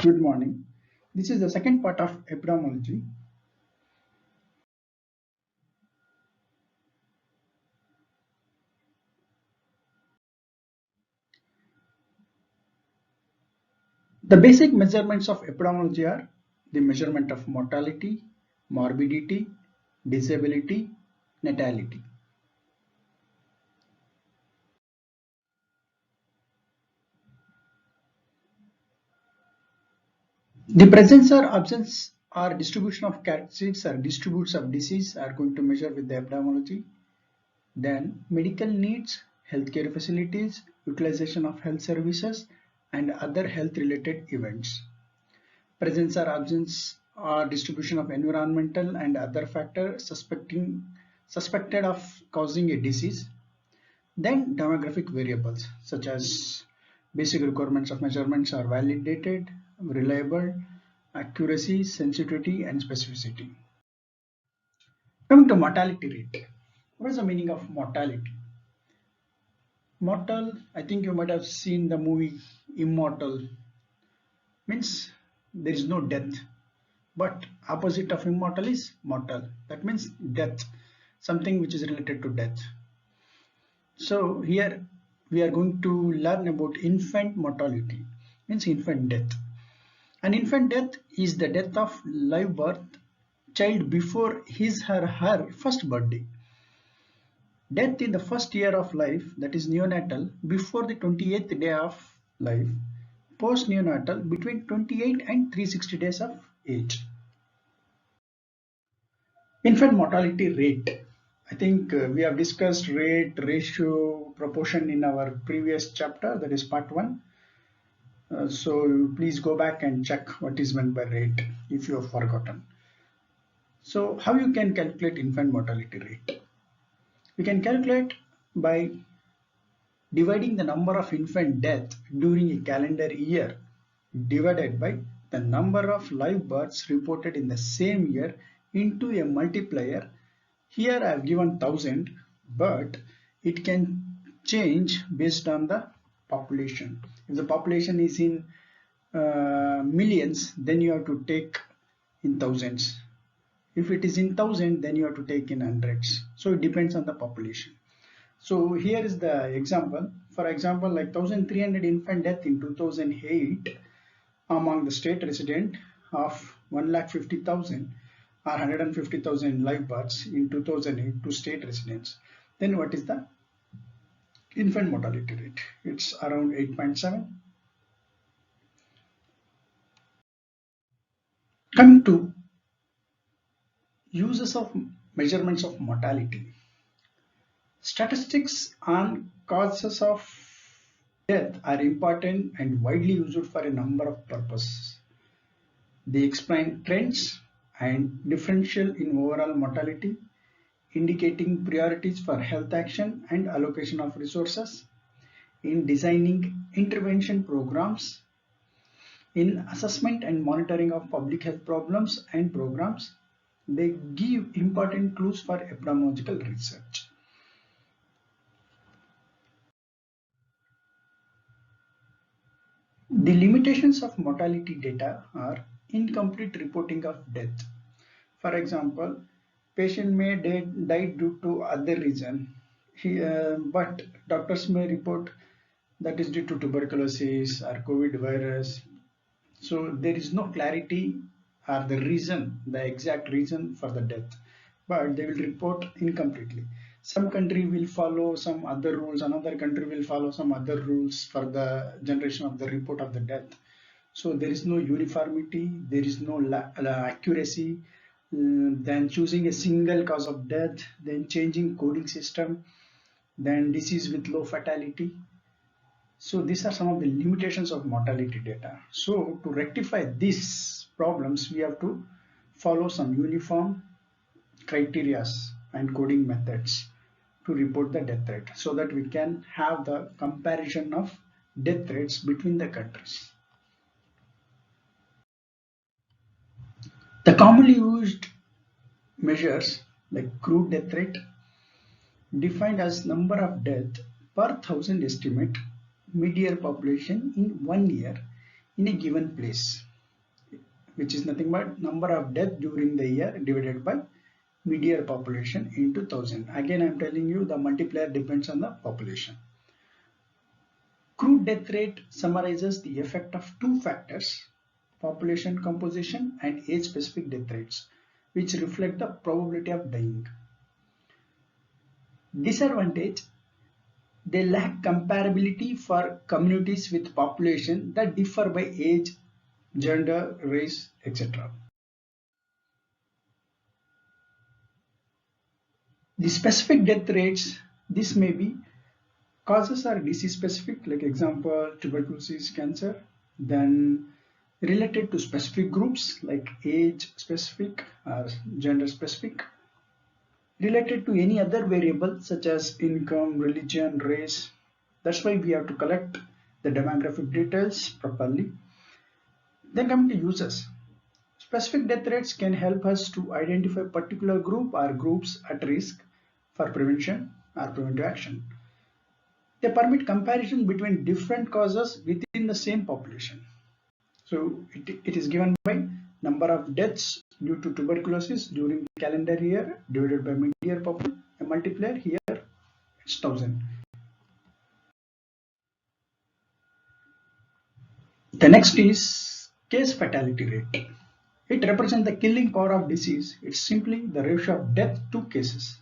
Good morning. This is the second part of epidemiology. The basic measurements of epidemiology are the measurement of mortality, morbidity, disability, natality. The presence or absence or distribution of characteristics or distributes of disease are going to measure with the epidemiology. Then medical needs, healthcare facilities, utilization of health services, and other health related events. Presence or absence or distribution of environmental and other factors suspected of causing a disease. Then demographic variables such as basic requirements of measurements are validated, reliable, accuracy, sensitivity, and specificity. Coming to mortality rate. What is the meaning of mortality? Mortal, I think you might have seen the movie Immortal. Means there is no death. But opposite of immortal is mortal. That means death. Something which is related to death. So here we are going to learn about infant mortality. Means infant death. An infant death is the death of live birth child before his or her first birthday. Death in the first year of life, that is neonatal, before the 28th day of life. Post neonatal, between 28 and 360 days of age. Infant mortality rate. I think we have discussed rate, ratio, proportion in our previous chapter, that is part 1. So please go back and check what is meant by rate if you have forgotten. So how you can calculate infant mortality rate? We can calculate by dividing the number of infant deaths during a calendar year divided by the number of live births reported in the same year into a multiplier. Here I have given 1000, but it can change based on the population. If the population is in millions, then you have to take in thousands. If it is in 1000, then you have to take in hundreds. So it depends on the population. So here is the example. For example, like 1300 infant death in 2008 among the state resident of 1,50,000 or 150,000 live births in 2008 to state residents. Then what is the infant mortality rate? It's around 8.7. Coming to uses of measurements of mortality. Statistics on causes of death are important and widely used for a number of purposes. They explain trends and differential in overall mortality, indicating priorities for health action and allocation of resources, in designing intervention programs, in assessment and monitoring of public health problems and programs. They give important clues for epidemiological research. The limitations of mortality data are incomplete reporting of death. For example, patient may die due to other reason, but doctors may report that is due to tuberculosis or COVID virus. So there is no clarity or the reason, the exact reason for the death, but they will report incompletely. Some country will follow some other rules, another country will follow some other rules for the generation of the report of the death. So there is no uniformity, there is no accuracy, then choosing a single cause of death, then changing coding system, then disease with low fatality. So these are some of the limitations of mortality data. So to rectify these problems, we have to follow some uniform criteria and coding methods to report the death rate so that we can have the comparison of death rates between the countries. The commonly used measures like crude death rate, defined as number of deaths per thousand estimate mid-year population in 1 year in a given place. which is nothing but number of deaths during the year divided by mid-year population into 1000. Again, I am telling you the multiplier depends on the population. Crude death rate summarizes the effect of two factors, population composition and age-specific death rates, which reflect the probability of dying. Disadvantage: they lack comparability for communities with population that differ by age, gender, race, etc. The specific death rates, this may be causes are disease specific, like example tuberculosis, cancer, then related to specific groups like age specific or gender specific, related to any other variable such as income, religion, race. That's why we have to collect the demographic details properly. Then coming to uses. Specific death rates can help us to identify particular group or groups at risk for prevention or preventive action. They permit comparison between different causes within the same population. So it is given by number of deaths due to tuberculosis during calendar year divided by mid-year population. A multiplier here, it's 1000. The next is case fatality rate. It represents the killing power of disease. It's simply the ratio of death to cases.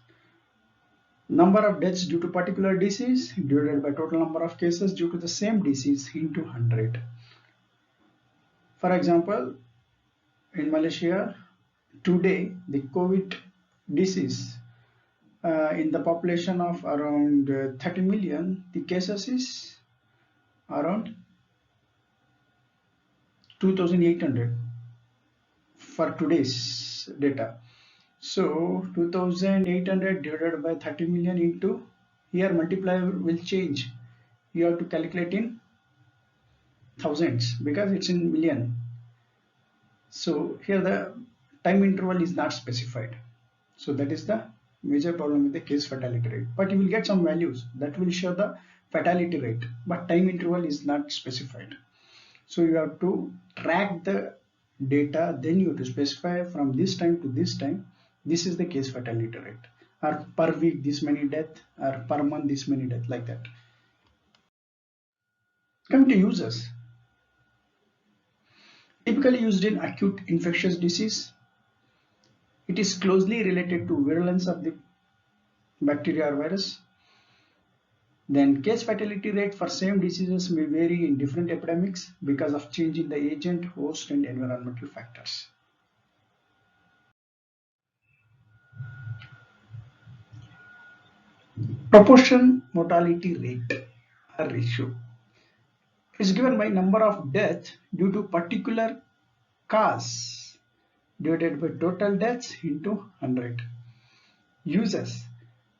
Number of deaths due to particular disease divided by total number of cases due to the same disease into 100. For example, in Malaysia, today the COVID disease in the population of around 30 million, the cases is around 2,800 for today's data. So 2,800 divided by 30 million into, here multiplier will change. You have to calculate in thousands because it's in million. So here the time interval is not specified. So that is the major problem with the case fatality rate. But you will get some values that will show the fatality rate, but time interval is not specified. So you have to track the data, then you have to specify from this time to this time, this is the case fatality rate, or per week this many death, or per month this many death, like that. Come to uses. Typically used in acute infectious disease. It is closely related to virulence of the bacteria or virus. Then case fatality rate for same diseases may vary in different epidemics because of change in the agent, host and environmental factors. Proportion mortality rate or ratio is given by number of deaths due to particular cause divided by total deaths into 100. Uses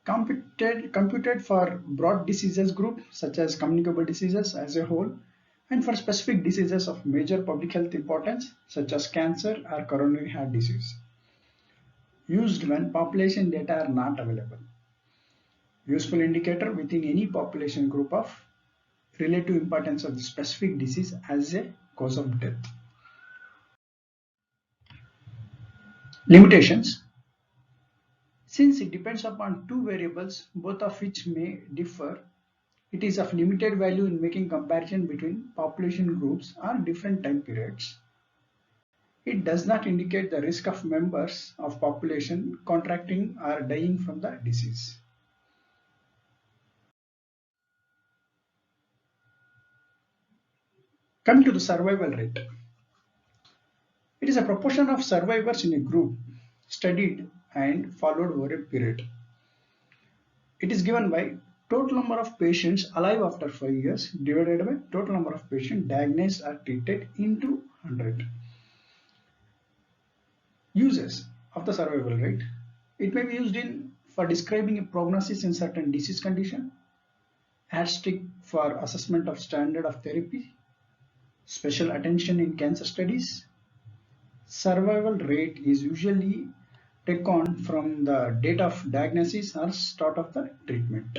computed for broad diseases group such as communicable diseases as a whole, and for specific diseases of major public health importance such as cancer or coronary heart disease. Used when population data are not available. Useful indicator within any population group of relative importance of the specific disease as a cause of death. Limitations. Since it depends upon two variables, both of which may differ, it is of limited value in making comparison between population groups or different time periods. It does not indicate the risk of members of population contracting or dying from the disease. Coming to the survival rate. It is a proportion of survivors in a group studied and followed over a period. It is given by total number of patients alive after 5 years divided by total number of patients diagnosed or treated into 100. Uses of the survival rate. It may be used for describing a prognosis in certain disease condition, asterisk for assessment of standard of therapy, special attention in cancer studies. Survival rate is usually taken from the date of diagnosis or start of the treatment.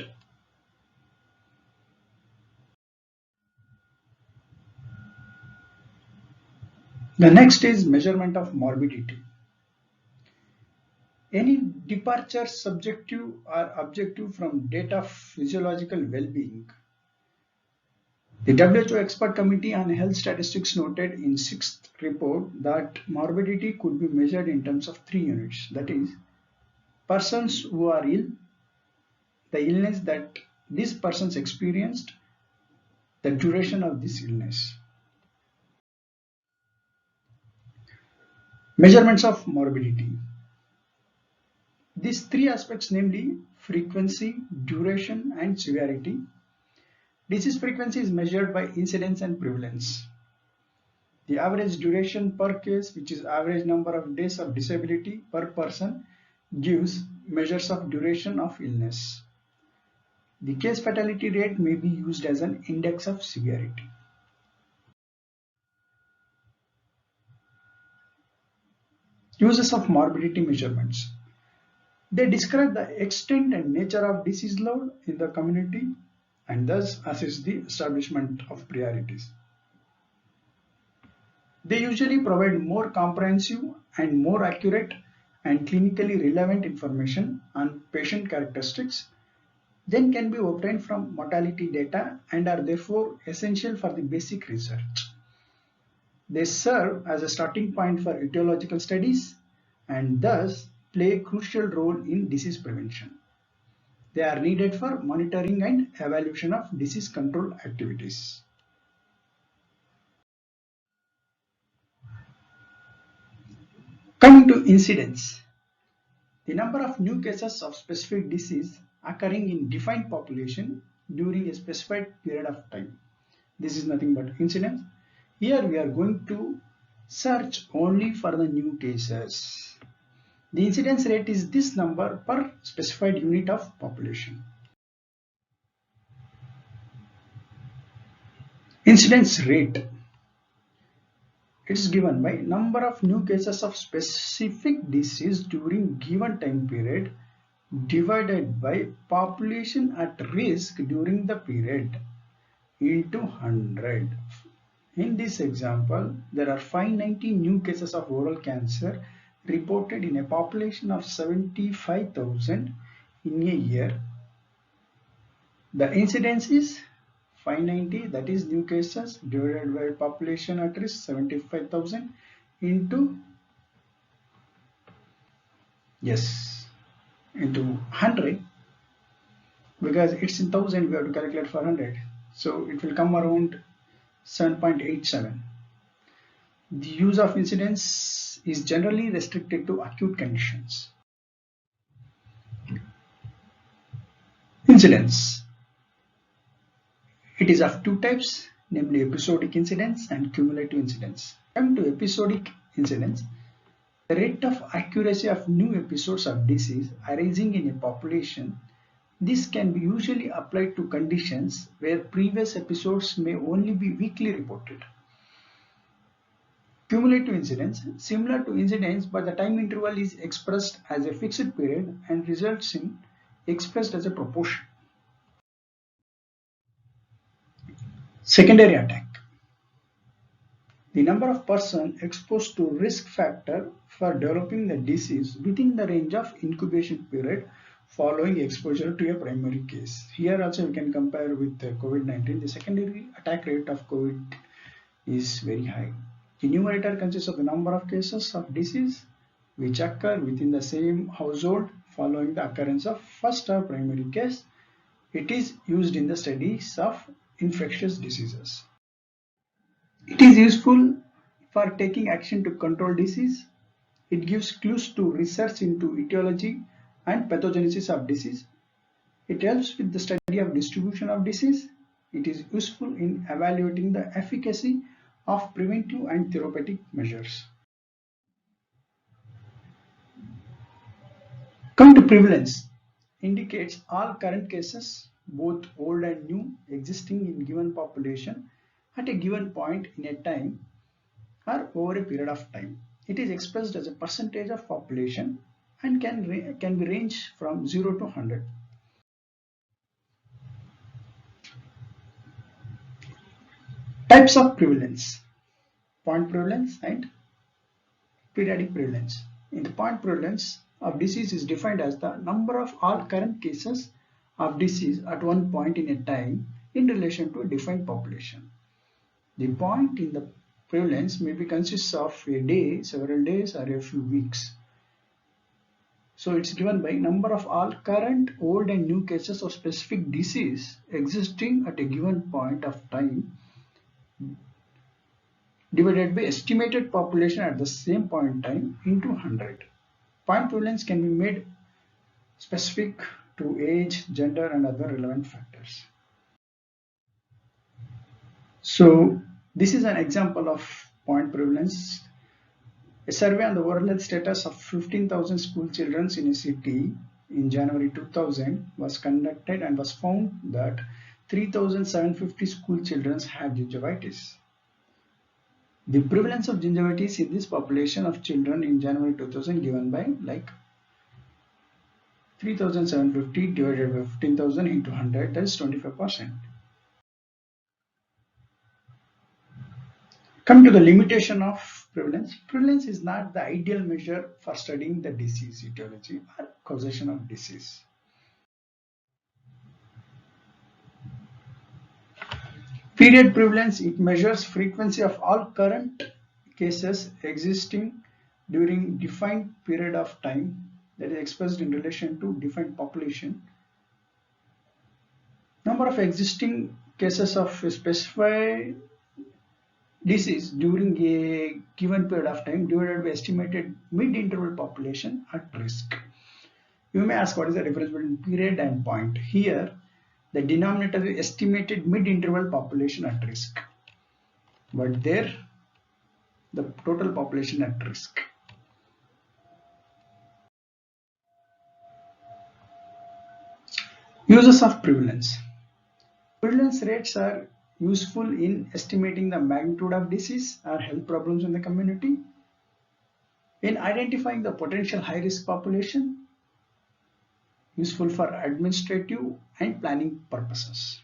The next is measurement of morbidity. Any departure subjective or objective from data of physiological well-being. The WHO Expert Committee on Health Statistics noted in sixth report that morbidity could be measured in terms of three units, that is, persons who are ill, the illness that these persons experienced, the duration of this illness. Measurements of morbidity. These three aspects, namely frequency, duration, and severity. Disease frequency is measured by incidence and prevalence. The average duration per case, which is average number of days of disability per person, gives measures of duration of illness. The case fatality rate may be used as an index of severity. Uses of morbidity measurements. They describe the extent and nature of disease load in the community and thus assist the establishment of priorities. They usually provide more comprehensive and more accurate and clinically relevant information on patient characteristics than can be obtained from mortality data and are therefore essential for the basic research. They serve as a starting point for etiological studies and thus play a crucial role in disease prevention. They are needed for monitoring and evaluation of disease control activities. Coming to incidence, the number of new cases of specific disease occurring in defined population during a specified period of time. This is nothing but incidence. Here we are going to search only for the new cases. The incidence rate is this number per specified unit of population. Incidence rate. It is given by number of new cases of specific disease during given time period divided by population at risk during the period into 100. In this example, there are 590 new cases of oral cancer reported in a population of 75,000 in a year. The incidence is 590, that is new cases divided by population at risk 75,000 into 100, because it's in 1000 we have to calculate for 100, so it will come around 7.87. The use of incidence is generally restricted to acute conditions. Incidence. It is of two types, namely episodic incidence and cumulative incidence. Coming to episodic incidence, the rate of accuracy of new episodes of disease arising in a population. This can be usually applied to conditions where previous episodes may only be weakly reported. Cumulative incidence, similar to incidence, but the time interval is expressed as a fixed period and results in expressed as a proportion. Secondary attack. The number of persons exposed to risk factor for developing the disease within the range of incubation period following exposure to a primary case. Here also we can compare with COVID-19. The secondary attack rate of COVID is very high. The numerator consists of the number of cases of disease which occur within the same household following the occurrence of first or primary case. It is used in the studies of infectious diseases. It is useful for taking action to control disease. It gives clues to research into etiology and pathogenesis of disease. It helps with the study of distribution of disease. It is useful in evaluating the efficacy of preventive and therapeutic measures. Come to prevalence. Indicates all current cases, both old and new, existing in given population at a given point in a time or over a period of time. It is expressed as a percentage of population and can be ranged from 0 to 100. Types of prevalence. point prevalence and periodic prevalence. In the point prevalence of disease is defined as the number of all current cases of disease at one point in a time in relation to a defined population. The point in the prevalence may be consists of a day, several days, or a few weeks. So it's given by number of all current, old and new cases of specific disease existing at a given point of time divided by estimated population at the same point in time into 100. Point prevalence can be made specific to age, gender and other relevant factors. So this is an example of point prevalence. A survey on the overall health status of 15,000 school children in a city in January 2000 was conducted and was found that 3,750 school children had gingivitis. The prevalence of gingivitis in this population of children in January 2000 given by like 3,750 divided by 15,000 into 100, that is 25%. Come to the limitation of prevalence. Prevalence is not the ideal measure for studying the disease etiology or causation of disease. Period prevalence, it measures frequency of all current cases existing during defined period of time, that is expressed in relation to defined population. Number of existing cases of a specified disease during a given period of time divided by estimated mid-interval population at risk. You may ask, what is the difference between period and point? Here, the denominator is estimated mid-interval population at risk, but there the total population at risk. Uses of prevalence. Prevalence rates are useful in estimating the magnitude of disease or health problems in the community, in identifying the potential high-risk population, useful for administrative and planning purposes.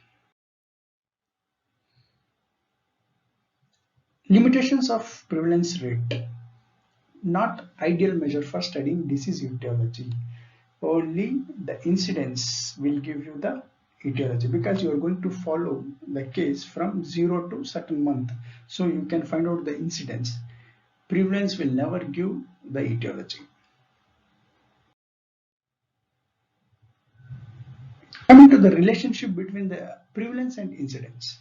Limitations of prevalence rate. Not ideal measure for studying disease etiology. Only the incidence will give you the etiology, because you are going to follow the case from 0 to certain month, so you can find out the incidence. Prevalence will never give the etiology. Coming to the relationship between the prevalence and incidence.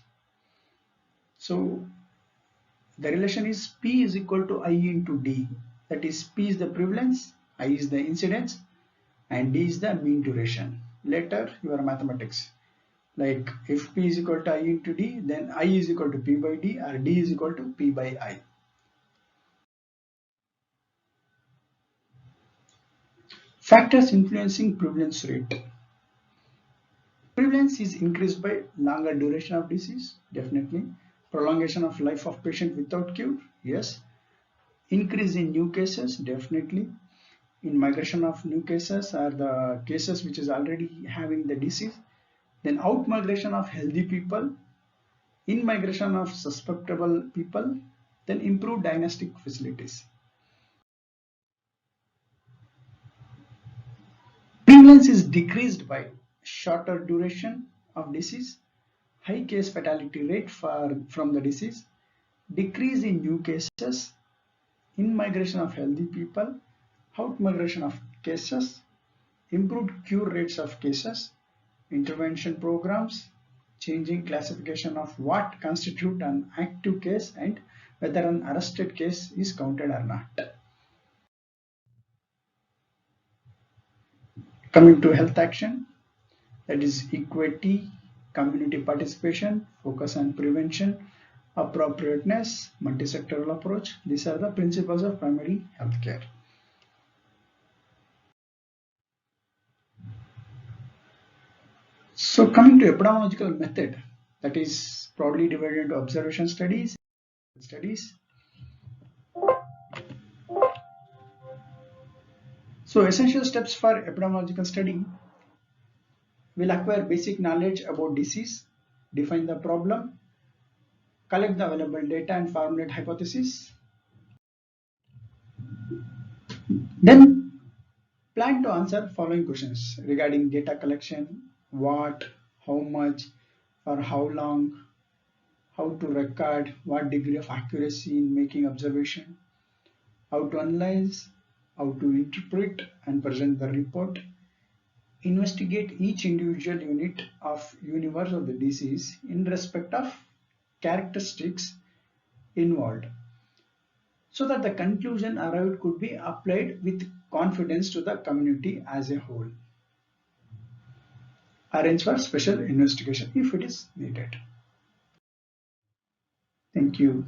So the relation is P is equal to I into D. That is, P is the prevalence, I is the incidence, and D is the mean duration. Later, your mathematics. Like if P is equal to I into D, then I is equal to P by D, or D is equal to P by I. Factors influencing prevalence rate. Prevalence is increased by longer duration of disease, definitely. Prolongation of life of patient without cure, yes. Increase in new cases, definitely. In migration of new cases are the cases which is already having the disease. Then out migration of healthy people, in migration of susceptible people, then improved diagnostic facilities. Prevalence is decreased by shorter duration of disease, high case fatality rate from the disease, decrease in new cases, in migration of healthy people, out migration of cases, improved cure rates of cases, intervention programs, changing classification of what constitute an active case and whether an arrested case is counted or not. Coming to health action, that is equity, community participation, focus on prevention, appropriateness, multi-sectoral approach. These are the principles of primary health care. So coming to epidemiological method, that is broadly divided into observation studies. So essential steps for epidemiological study will acquire basic knowledge about disease, define the problem, collect the available data and formulate hypotheses. Then plan to answer following questions regarding data collection: what, how much, for how long, how to record, what degree of accuracy in making observation, how to analyze, how to interpret and present the report, investigate each individual unit of universe of the disease in respect of characteristics involved, so that the conclusion arrived could be applied with confidence to the community as a whole. Arrange for special investigation if it is needed. Thank you.